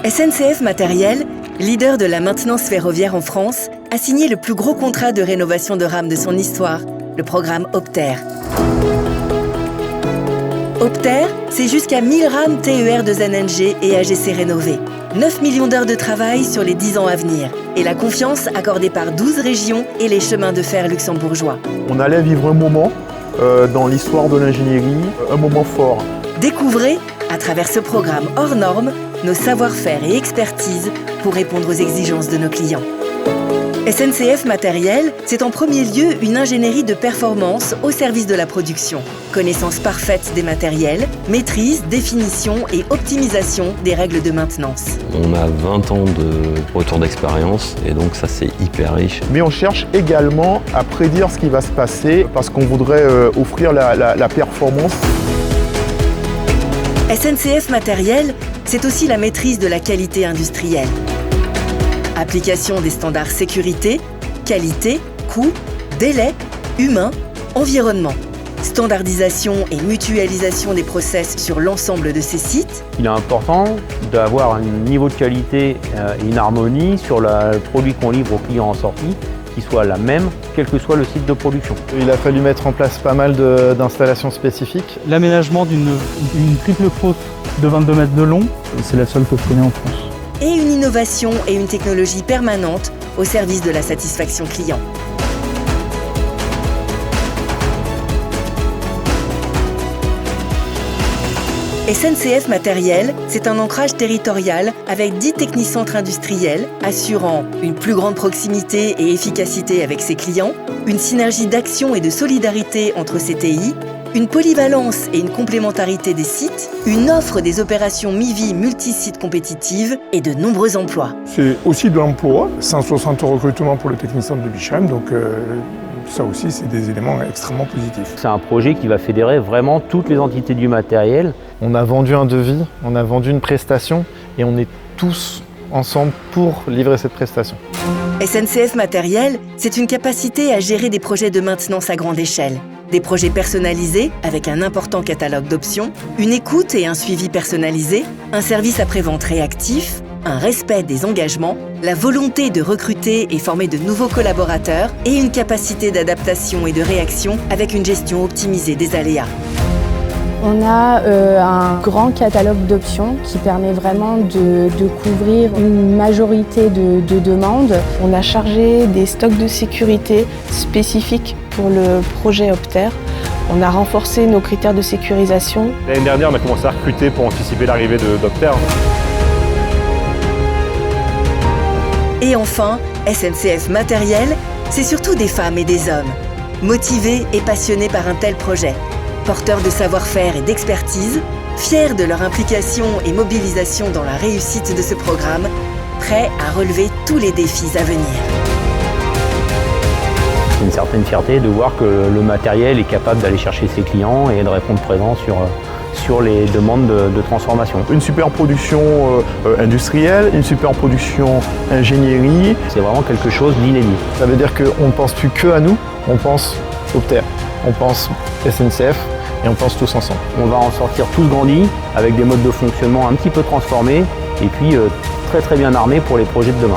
SNCF Matériel, leader de la maintenance ferroviaire en France, a signé le plus gros contrat de rénovation de rames de son histoire, le programme Opter. Opter, c'est jusqu'à 1000 rames TER de ZNG et AGC rénovées. 9 millions d'heures de travail sur les 10 ans à venir. Et la confiance accordée par 12 régions et les chemins de fer luxembourgeois. On allait vivre un moment dans l'histoire de l'ingénierie, un moment fort. Découvrez, à travers ce programme hors norme, nos savoir-faire et expertises pour répondre aux exigences de nos clients. SNCF Matériel, c'est en premier lieu une ingénierie de performance au service de la production. Connaissance parfaite des matériels, maîtrise, définition et optimisation des règles de maintenance. On a 20 ans de retour d'expérience et donc ça c'est hyper riche. Mais on cherche également à prédire ce qui va se passer parce qu'on voudrait offrir la performance. SNCF Matériel, c'est aussi la maîtrise de la qualité industrielle. Application des standards sécurité, qualité, coût, délai, humain, environnement. Standardisation et mutualisation des process sur l'ensemble de ces sites. Il est important d'avoir un niveau de qualité et une harmonie sur le produit qu'on livre aux clients en sortie qui soit la même, quel que soit le site de production. Il a fallu mettre en place pas mal d'installations spécifiques. L'aménagement d'une triple fosse de 22 mètres de long, c'est la seule que je connais en France. Et une innovation et une technologie permanente au service de la satisfaction client. SNCF Matériel, c'est un ancrage territorial avec 10 technicentres industriels assurant une plus grande proximité et efficacité avec ses clients, une synergie d'action et de solidarité entre ces TI, une polyvalence et une complémentarité des sites, une offre des opérations MIVI multi-sites compétitives et de nombreux emplois. C'est aussi de l'emploi, 160 recrutements pour le technicien de Bichheim, donc ça aussi c'est des éléments extrêmement positifs. C'est un projet qui va fédérer vraiment toutes les entités du matériel. On a vendu un devis, on a vendu une prestation et on est tous ensemble pour livrer cette prestation. SNCF Matériel, c'est une capacité à gérer des projets de maintenance à grande échelle. Des projets personnalisés avec un important catalogue d'options, une écoute et un suivi personnalisé, un service après-vente réactif, un respect des engagements, la volonté de recruter et former de nouveaux collaborateurs et une capacité d'adaptation et de réaction avec une gestion optimisée des aléas. On a un grand catalogue d'options qui permet vraiment de couvrir une majorité de demandes. On a chargé des stocks de sécurité spécifiques pour le projet Opter. On a renforcé nos critères de sécurisation. L'année dernière, on a commencé à recruter pour anticiper l'arrivée d'Opter. Et enfin, SNCF Matériel, c'est surtout des femmes et des hommes, motivés et passionnés par un tel projet. Porteurs de savoir-faire et d'expertise, fiers de leur implication et mobilisation dans la réussite de ce programme, prêts à relever tous les défis à venir. C'est une certaine fierté de voir que le matériel est capable d'aller chercher ses clients et de répondre présent sur les demandes de transformation. Une super production industrielle, une super production ingénierie. C'est vraiment quelque chose d'inédit. Ça veut dire qu'on ne pense plus que à nous, on pense Opter, on pense SNCF. Et on pense tous ensemble. On va en sortir tous grandis, avec des modes de fonctionnement un petit peu transformés, et puis très bien armés pour les projets de demain.